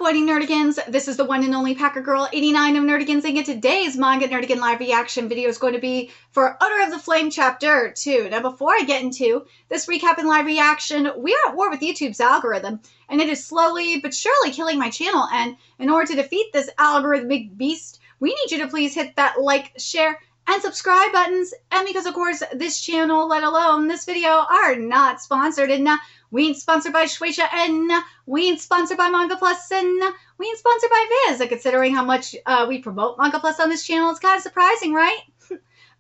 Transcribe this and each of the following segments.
morning, Nerdigans. This is the one and only Packer Girl 89 of Nerdigans, and today's Manga Nerdigan live reaction video is going to be for Odor of the Flame Chapter 2. Now, before I get into this recap and live reaction, we are at war with YouTube's algorithm, and it is slowly but surely killing my channel. And in order to defeat this algorithmic beast, we need you to please hit that like, share, and subscribe buttons. And because, of course, this channel, let alone this video, are not sponsored, and we ain't sponsored by Shueisha, and we ain't sponsored by Manga Plus, and we ain't sponsored by Viz. Considering how much we promote Manga Plus on this channel, it's kind of surprising, right?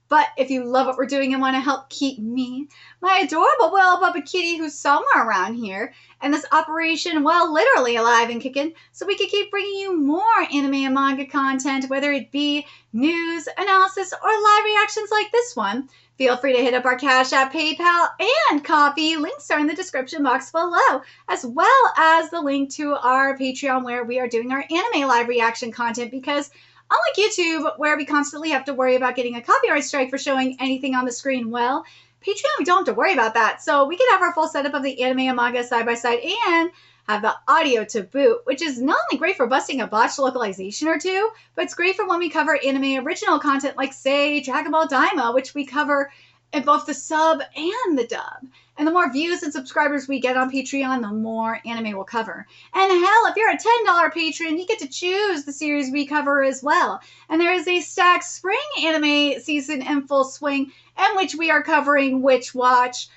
But if you love what we're doing and want to help keep me, my adorable little Bubba Kitty, who's somewhere around here, and this operation, well, literally alive and kicking, so we can keep bringing you more anime and manga content, whether it be news, analysis, or live reactions like this one, feel free to hit up our Cash App, PayPal, and Ko-fi. Links are in the description box below, as well as the link to our Patreon where we are doing our anime live reaction content, because unlike YouTube, where we constantly have to worry about getting a copyright strike for showing anything on the screen, well, Patreon, we don't have to worry about that. So we can have our full setup of the anime and manga side by side and have the audio to boot, which is not only great for busting a botched localization or two, but it's great for when we cover anime original content like, say, Dragon Ball Daima, which we cover in both the sub and the dub. And the more views and subscribers we get on Patreon, the more anime we'll cover. And hell, if you're a $10 patron, you get to choose the series we cover as well. And there is a stacked spring anime season in full swing, in which we are covering Witch Watch,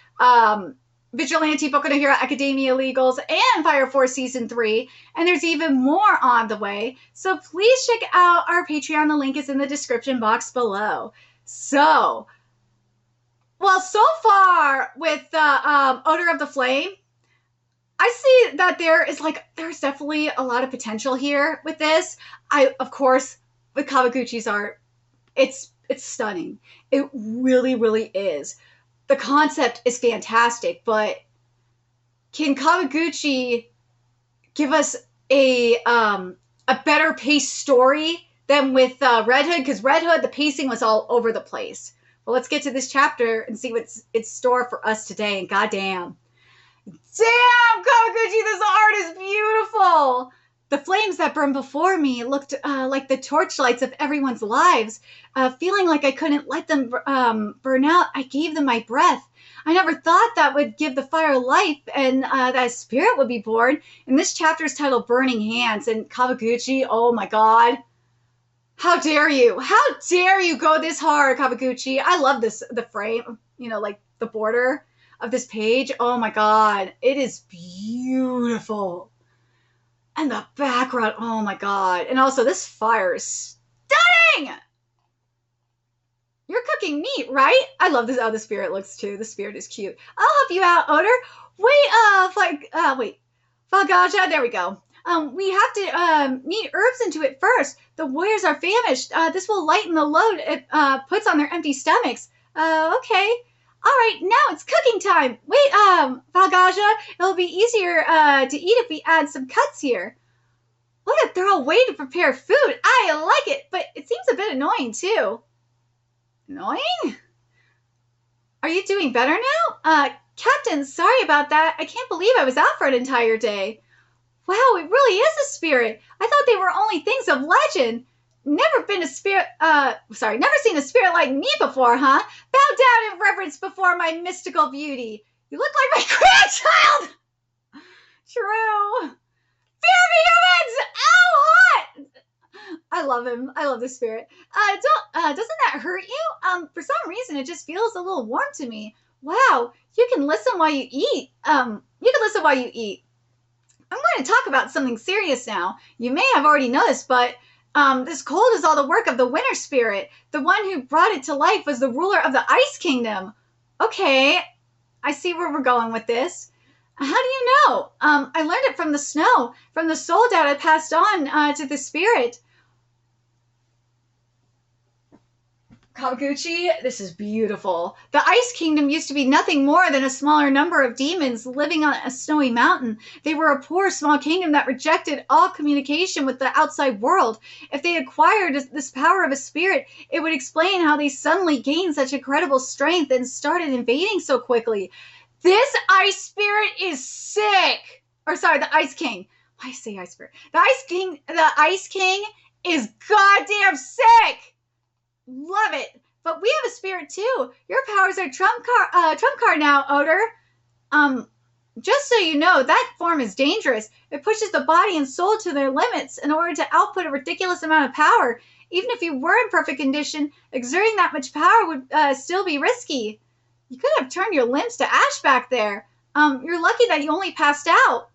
Vigilante, Boku no Hero Academia Legals, and Fire Force Season 3. And there's even more on the way. So please check out our Patreon. The link is in the description box below. So, well, so far with the Odor of the Flame, I see that there's definitely a lot of potential here with this. Of course, with Kawaguchi's art, it's stunning. It really, really is. The concept is fantastic, but can Kawaguchi give us a better paced story than with Red Hood? Because Red Hood, the pacing was all over the place. Well, let's get to this chapter and see what's in store for us today. And goddamn, Kawaguchi, this art is beautiful. The flames that burned before me looked like the torchlights of everyone's lives. Feeling like I couldn't let them burn out, I gave them my breath. I never thought that would give the fire life and that a spirit would be born. And this chapter is titled Burning Hands. And Kawaguchi, oh my god. How dare you? How dare you go this hard, Kawaguchi? I love the frame, like the border of this page. Oh my god. It is beautiful. And the background, oh my god. And also, this fire is stunning! You're cooking meat, right? I love this, how the spirit looks too. The spirit is cute. I'll help you out, Odor. Wait, Fagaja, there we go. We have to knead herbs into it first. The warriors are famished. This will lighten the load it puts on their empty stomachs. Okay. All right, now it's cooking time. Wait, Fagaja, it'll be easier to eat if we add some cuts here. What a thorough way to prepare food. I like it, but it seems a bit annoying too. Annoying? Are you doing better now? Captain, sorry about that. I can't believe I was out for an entire day. Wow, it really is a spirit. I thought they were only things of legend. Never seen a spirit like me before, huh? Bow down in reverence before my mystical beauty. You look like my grandchild! True. Fear me, humans! Ow, hot! I love him. I love the spirit. Doesn't that hurt you? For some reason, it just feels a little warm to me. Wow, you can listen while you eat. I'm going to talk about something serious now. You may have already noticed, but this cold is all the work of the winter spirit. The one who brought it to life was the ruler of the Ice Kingdom. Okay, I see where we're going with this. How do you know? I learned it from the snow, from the soul data passed on to the spirit. Kawaguchi, this is beautiful. The Ice Kingdom used to be nothing more than a smaller number of demons living on a snowy mountain. They were a poor, small kingdom that rejected all communication with the outside world. If they acquired this power of a spirit, it would explain how they suddenly gained such incredible strength and started invading so quickly. This ice spirit is sick. Or sorry, the Ice King. I say Ice Spirit. The Ice King is goddamn sick. Love it. But we have a spirit too. Your powers are trump card now, Odor. Um, just so you know, that form is dangerous. It pushes the body and soul to their limits in order to output a ridiculous amount of power. Even if you were in perfect condition, exerting that much power would still be risky. You could have turned your limbs to ash back there. You're lucky that you only passed out.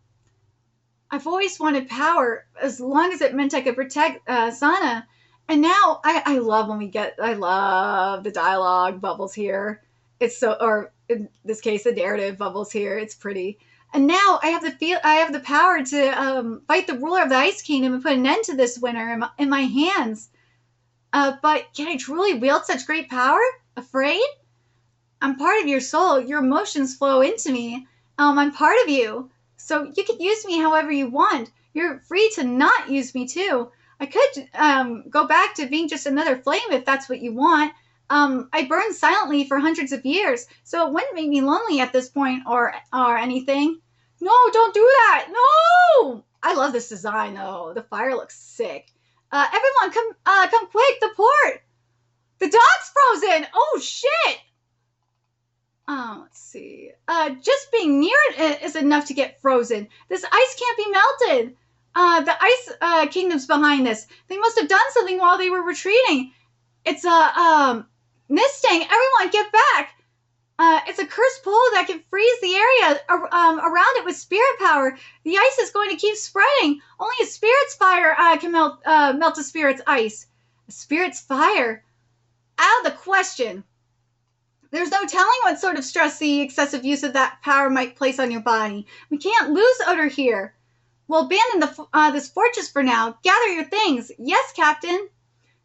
I've always wanted power as long as it meant I could protect Sana. And now I love when we get, I love the dialogue bubbles here. It's so, or in this case, the narrative bubbles here. It's pretty. And now I have the power to fight the ruler of the Ice Kingdom and put an end to this winter in my hands. But can I truly wield such great power? Afraid? I'm part of your soul. Your emotions flow into me. I'm part of you. So you can use me however you want. You're free to not use me too. I could go back to being just another flame if that's what you want. I burned silently for hundreds of years, so it wouldn't make me lonely at this point or anything. No, don't do that. No! I love this design though. The fire looks sick. Everyone, come quick! The port. The dock's frozen. Oh shit! Let's see. Just being near it is enough to get frozen. This ice can't be melted. The Ice Kingdom's behind this. They must have done something while they were retreating. It's misting. Everyone, get back. It's a cursed pole that can freeze the area around it with spirit power. The ice is going to keep spreading. Only a spirit's fire can melt a spirit's ice. A spirit's fire? Out of the question. There's no telling what sort of stress the excessive use of that power might place on your body. We can't lose Odor here. We'll abandon this fortress for now. Gather your things. Yes, Captain.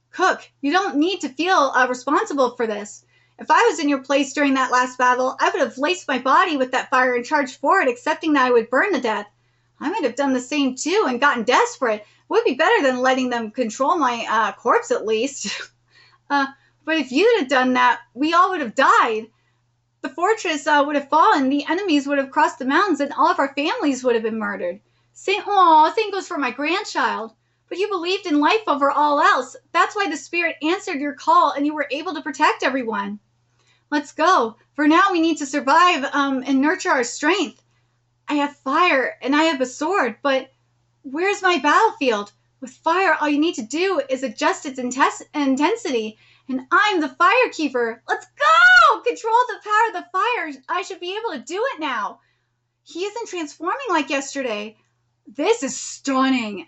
Cook, you don't need to feel responsible for this. If I was in your place during that last battle, I would have laced my body with that fire and charged forward, accepting that I would burn to death. I might have done the same too and gotten desperate. It would be better than letting them control my corpse at least. But if you'd have done that, we all would have died. The fortress would have fallen, the enemies would have crossed the mountains, and all of our families would have been murdered. Same goes for my grandchild. But you believed in life over all else. That's why the spirit answered your call and you were able to protect everyone. Let's go. For now, we need to survive and nurture our strength. I have fire and I have a sword, but where's my battlefield? With fire, all you need to do is adjust its intensity. And I'm the fire keeper. Let's go! Control the power of the fire. I should be able to do it now. He isn't transforming like yesterday. This is stunning.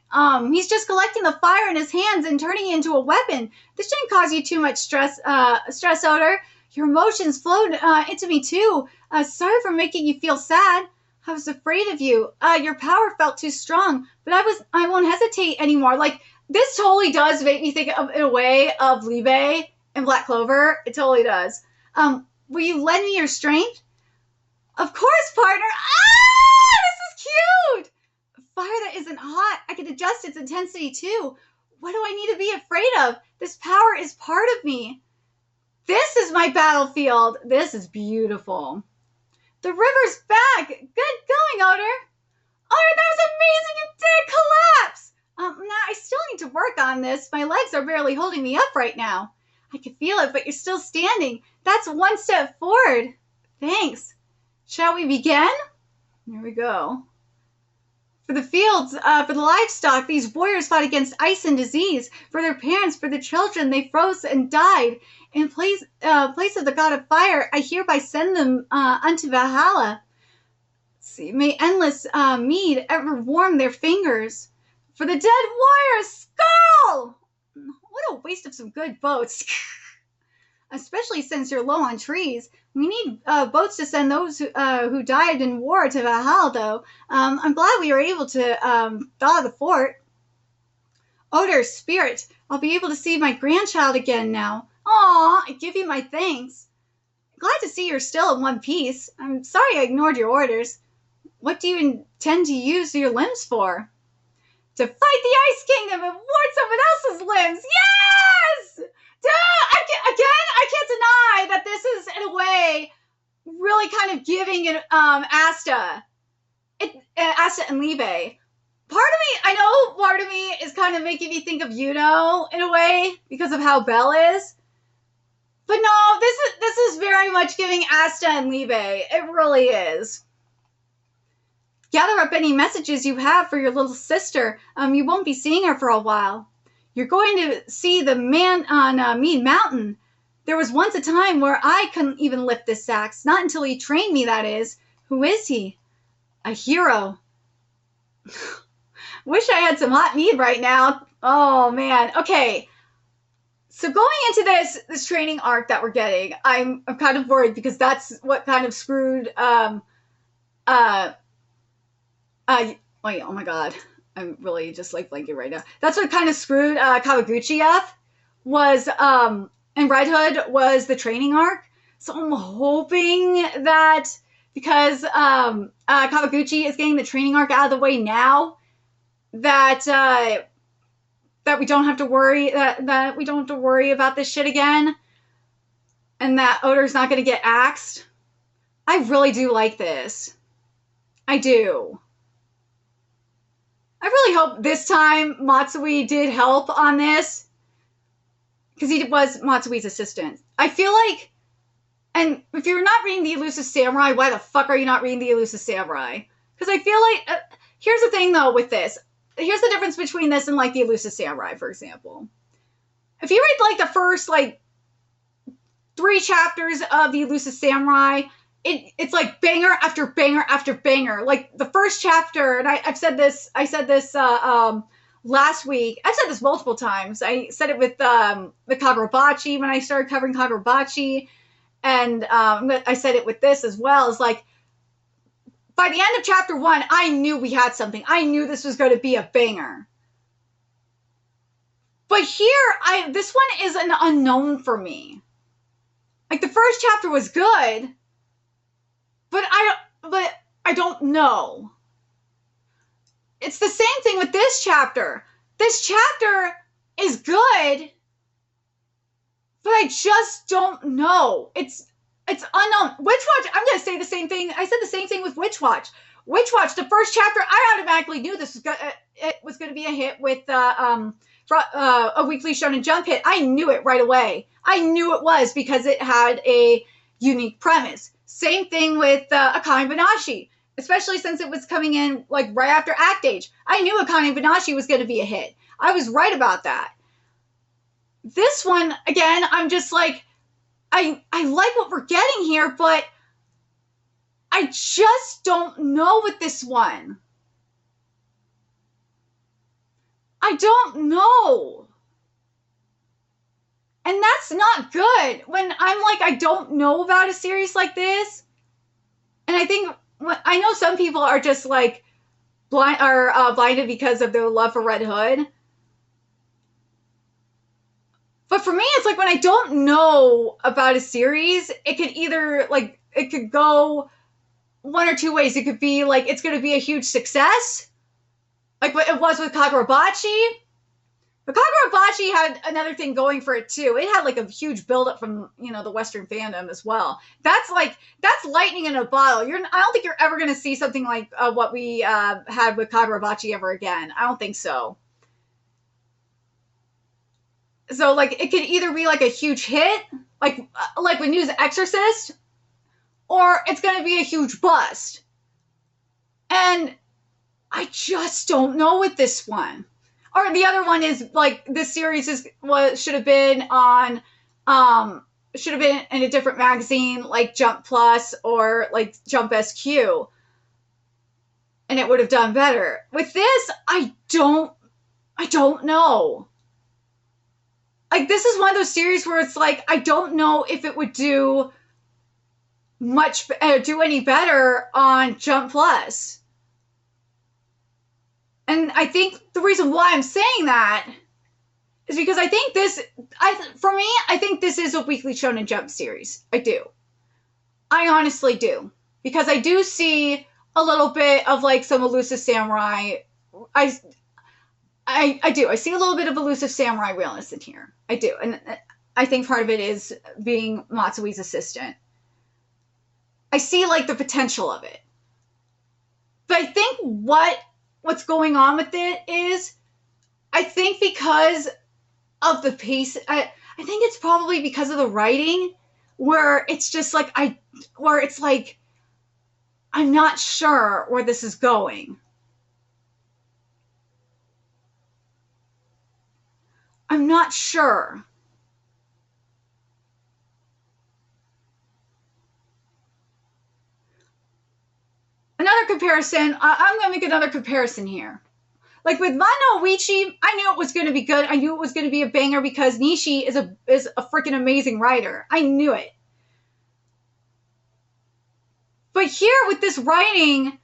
He's just collecting the fire in his hands and turning it into a weapon. This shouldn't cause you too much stress, Odor. Your emotions flowed into me too. Sorry for making you feel sad. I was afraid of you. Your power felt too strong, but I won't hesitate anymore. Like, this totally does make me think of, in a way, of Libe and Black Clover. It totally does. Will you lend me your strength? Of course, partner. Ah, this is cute. Fire that isn't hot. I can adjust its intensity too. What do I need to be afraid of? This power is part of me. This is my battlefield. This is beautiful. The river's back. Good going, Odor. Odor, that was amazing. It did collapse. Nah, I still need to work on this. My legs are barely holding me up right now. I can feel it, but you're still standing. That's one step forward. Thanks. Shall we begin? Here we go. For the fields, for the livestock, these warriors fought against ice and disease. For their parents, for the children, they froze and died. In place of the god of fire, I hereby send them unto Valhalla. Let's see, may endless mead ever warm their fingers. For the dead warrior, skull! What a waste of some good boats. Especially since you're low on trees. We need boats to send those who died in war to Valhalla, though. I'm glad we were able to thaw the fort. Odor, spirit, I'll be able to see my grandchild again now. Aw, I give you my thanks. Glad to see you're still in one piece. I'm sorry I ignored your orders. What do you intend to use your limbs for? To fight the Ice Kingdom and ward someone else's limbs. Yes! I can't deny that this is, in a way, really kind of giving it Asta and Libe part I know part of me is kind of making me think of Yuno in a way because of how Belle is. But no, this is very much giving Asta and Libe. It really is. Gather up any messages you have for your little sister. You won't be seeing her for a while. You're going to see the man on Mean Mountain. There was once a time where I couldn't even lift this axe. Not until he trained me, that is. Who is he? A hero. Wish I had some hot mead right now. Oh, man. Okay. So going into this training arc that we're getting, I'm kind of worried because that's what kind of screwed wait, oh my god, I'm really just like blanking right now. That's what kind of screwed Kawaguchi up was and Red Hood was the training arc. So I'm hoping that because Kawaguchi is getting the training arc out of the way now, that we don't have to worry that we don't have to worry about this shit again, and that Oder's not going to get axed. I really do like this. I do. I really hope this time Matsui did help on this, because he was Matsui's assistant. I feel like, and if you're not reading The Elusive Samurai, why the fuck are you not reading The Elusive Samurai? Because I feel like, here's the thing though with this. Here's the difference between this and like The Elusive Samurai, for example. If you read like the first like 3 chapters of The Elusive Samurai, it's like banger after banger after banger. Like the first chapter, and I said this last week. I've said this multiple times. I said it with the Kagurabachi when I started covering Kagurabachi, and I said it with this as well. It's like, by the end of chapter 1, I knew we had something. I knew this was going to be a banger. But here, this one is an unknown for me. Like, the first chapter was good, but I don't know. It's the same thing with this chapter. This chapter is good, but I just don't know. It's unknown. Witch Watch, I'm going to say the same thing. I said the same thing with Witch Watch. Witch Watch, the first chapter, I automatically knew this was going to be a hit with a weekly Shonen Jump hit. I knew it right away. I knew it was because it had a unique premise. Same thing with Akane Banashi, especially since it was coming in like right after Act Age. I knew Akane Banashi was going to be a hit. I was right about that. This one, again, I'm just like, I like what we're getting here, but I just don't know with this one. I don't know. And that's not good. When I'm like, I don't know about a series like this. And I think, I know some people are just like, blinded because of their love for Red Hood. But for me, it's like when I don't know about a series, it could either, like, it could go one or two ways. It could be, like, it's going to be a huge success, like what it was with Kagurabachi. But Kagurabachi had another thing going for it, too. It had, like, a huge buildup from, you know, the Western fandom as well. That's lightning in a bottle. I don't think you're ever going to see something like what we had with Kagurabachi ever again. I don't think so. So, like, it could either be, like, a huge hit, like with News Exorcist, or it's going to be a huge bust. And I just don't know with this one. Or the other one is, like, this series should have been in a different magazine, like Jump Plus or, like, Jump SQ. And it would have done better. With this, I don't know. Like, this is one of those series where it's like, I don't know if it would do any better on Jump Plus. And I think the reason why I'm saying that is because I think I think this is a Weekly Shonen Jump series. I do. I honestly do. Because I do see a little bit of, like, some Elusive Samurai. I do. I see a little bit of Elusive Samurai realness in here. I do. And I think part of it is being Matsui's assistant. I see, like, the potential of it. But I think what what's going on with it is, I think because of the pace, I think it's probably because of the writing, where it's just like where it's like I'm not sure where this is going. I'm not sure. Another comparison, I'm going to make another comparison here. Like with Mano Uechi, I knew it was going to be good. I knew it was going to be a banger because Nishi is a freaking amazing writer. I knew it. But here with this writing,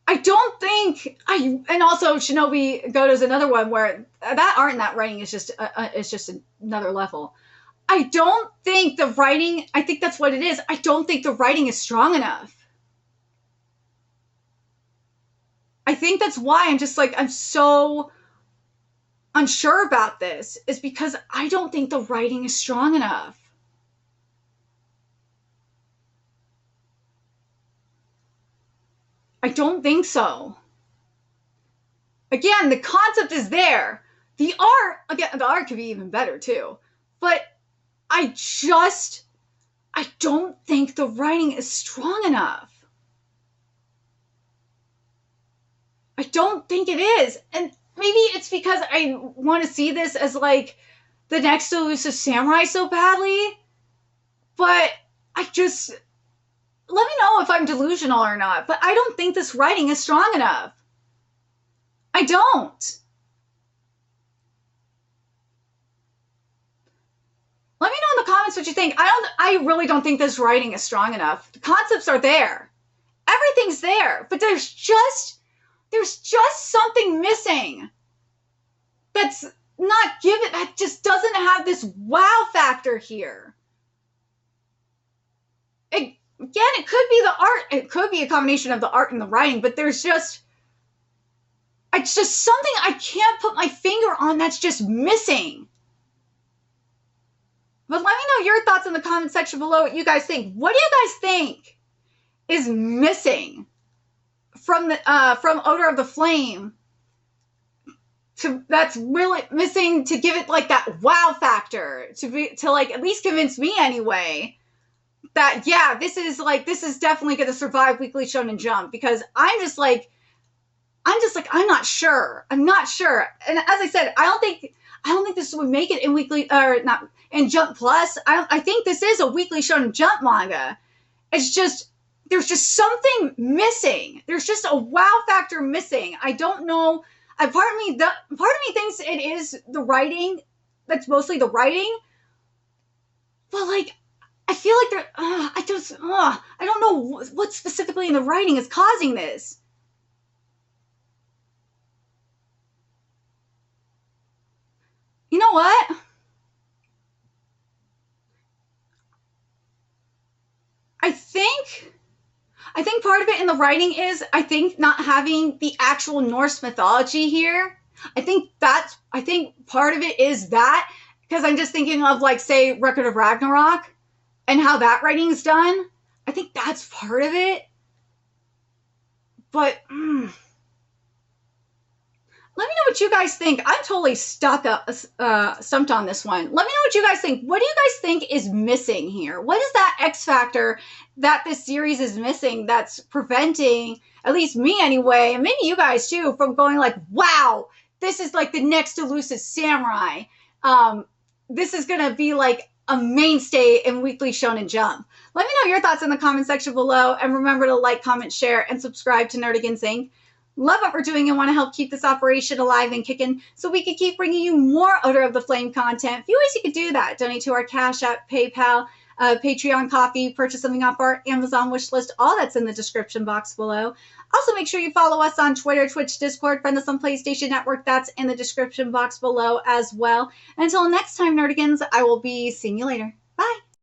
I don't think and also Shinobi Goto's another one where that art and that writing is just another level. I don't think the writing, I think that's what it is. I don't think the writing is strong enough. I think that's why I'm just like, I'm so unsure about this, is because I don't think the writing is strong enough. I don't think so. Again, the concept is there. The art could be even better too. But I don't think the writing is strong enough. I don't think it is. And maybe it's because I want to see this as like the next Elusive Samurai so badly. But let me know if I'm delusional or not. But I don't think this writing is strong enough. I don't. Let me know in the comments what you think. I really don't think this writing is strong enough. The concepts are there. Everything's there, but there's just something missing. That's not given, that just doesn't have this wow factor here. Again, it could be the art, it could be a combination of the art and the writing, but it's just something I can't put my finger on that's just missing. But let me know your thoughts in the comment section below what you guys think. What do you guys think is missing from Odor of the Flame that's really missing to give it like that wow factor, to like at least convince me anyway that yeah, this is definitely going to survive Weekly Shonen Jump, because I'm not sure. I'm not sure. And as I said, I don't think this would make it in Weekly, or not in Jump Plus. I think this is a Weekly Shonen Jump manga. It's just, there's just something missing. There's just a wow factor missing. I don't know. Part of me thinks it is the writing. That's mostly the writing. But like, I feel like I don't know what specifically in the writing is causing this. You know what? I think part of it in the writing is, I think, not having the actual Norse mythology here. I think part of it is that, because I'm just thinking of, like, say, Record of Ragnarok and how that writing is done. I think that's part of it. But let me know what you guys think. I'm totally stumped on this one. Let me know what you guys think. What do you guys think is missing here? What is that X factor that this series is missing that's preventing, at least me anyway, and maybe you guys too, from going like, wow, this is like the next Elusive Samurai. This is going to be like a mainstay in Weekly Shonen Jump. Let me know your thoughts in the comment section below, and remember to like, comment, share, and subscribe to Nerdigans Inc. Love what we're doing and want to help keep this operation alive and kicking so we can keep bringing you more Odor of the Flame content. A few ways you could do that. Donate to our Cash App, PayPal, Patreon, Coffee, purchase something off our Amazon wish list. All that's in the description box below. Also, make sure you follow us on Twitter, Twitch, Discord, friend us on PlayStation Network. That's in the description box below as well. And until next time, Nerdigans, I will be seeing you later.